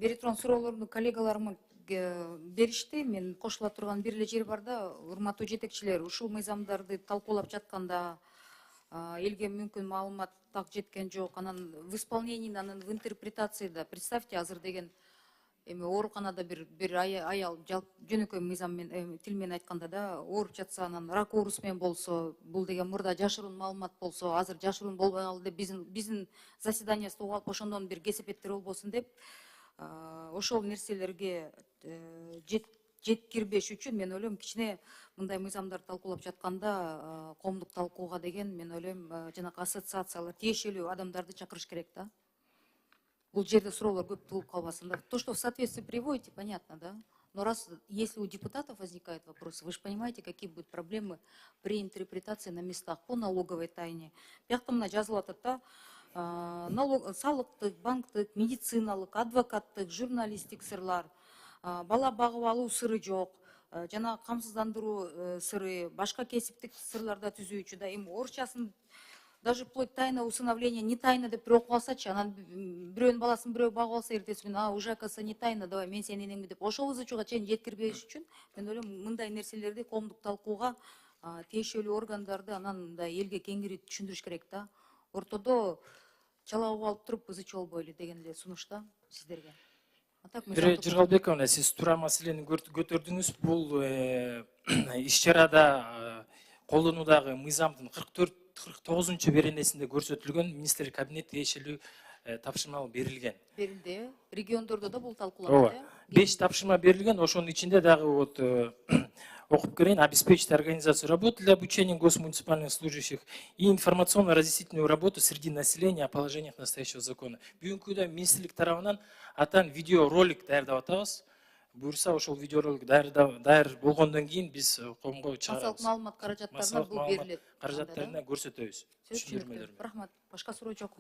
Бери турган суроолорду коллегаларым беришти. Мен кошула турган бир эле жер бар да, урматтуу жетекчилер, ушул мыйзамдарды талкуулап жатканда элге мүмкүн маалымат так жеткен жок. Анан в исполнении, анан в интерпретации да. Представьте, азыр деген эми ооруканада бир аял жөнөкөй мыйзам менен тил менен айтканда да ооруп жатса, анан рак оорусу менен болсо, бул деген мурда жашыруун маалымат болсо, азыр жашыруун болбой калды деп биздин заседаниясында угуп алып ошондон бир кесепеттер болбосун деп ошол нерселерге жеткирбеш үчүн мен ойлойм кичине мындай мыйзамдарды талкуулап жатканда коомдук талкууга деген мен ойлойм жанакы ассоциациялар, тиешелүү адамдарды чакырыш керек да. Бул жерде суроолор көп туулуп калбасын да. То, что в соответствии приводите, понятно, да? Но раз, если у депутатов возникают вопросы, вы же понимаете, какие будут проблемы при интерпретации на местах по налоговой тайне. Бияқта мына жазылып атат да, салыктык, банктык, медициналык, адвокаттык, журналистик сырлар, бала багып алуу сыры жок, жана камсыздандыруу сыры, башка кесиптик сырларда түзүүчү да. Эми орусчасын даже вплоть тайна усыновления не тайна деп бирөө окуп алсачы, анан бирөөнүн баласын бирөө багып алса, эртеси күнү уже оказывается не тайна, давай мен сенин энеңмин деп ошол ызычууга чейин жеткирбеш үчүн мен ойлойм мындай нерселерди коомдук талкууга тиешелүү органдарды анан мындай элге кеңири түшүндүрүш керек да. Ортодо чала угуп алып туруп ызы болбой эле деген эле сунуш да сиздерге. Жыргалбековна, сиз туура маселени көтөрдүңүз. Бул иш-чарада колдонуудагы мыйзамдын 44-49 беренесинде көрсөтүлгөн министрлик кабинет тиешелүү тапшырма берилген. Берилди. Региондордо да бул талкууланат. 5 тапшырма берилген. Ошонун ичинде дагы вот окуп берейин: обеспечить организацию работы для обучения госмуниципальных служащих и информационно-разъяснительную работу среди населения о положениях настоящего закона. Бүгүнкү күндө министрлик тарабынан атан видеоролик даярдап атабыз. Буюрса ошол видеоролик даяр болгондон кийин биз коомго чыгарабыз. Массалык маалымат каражаттарына бул берилет. Каражаттарына көрсөтөбүз. Рахмат. Башка суроо жок.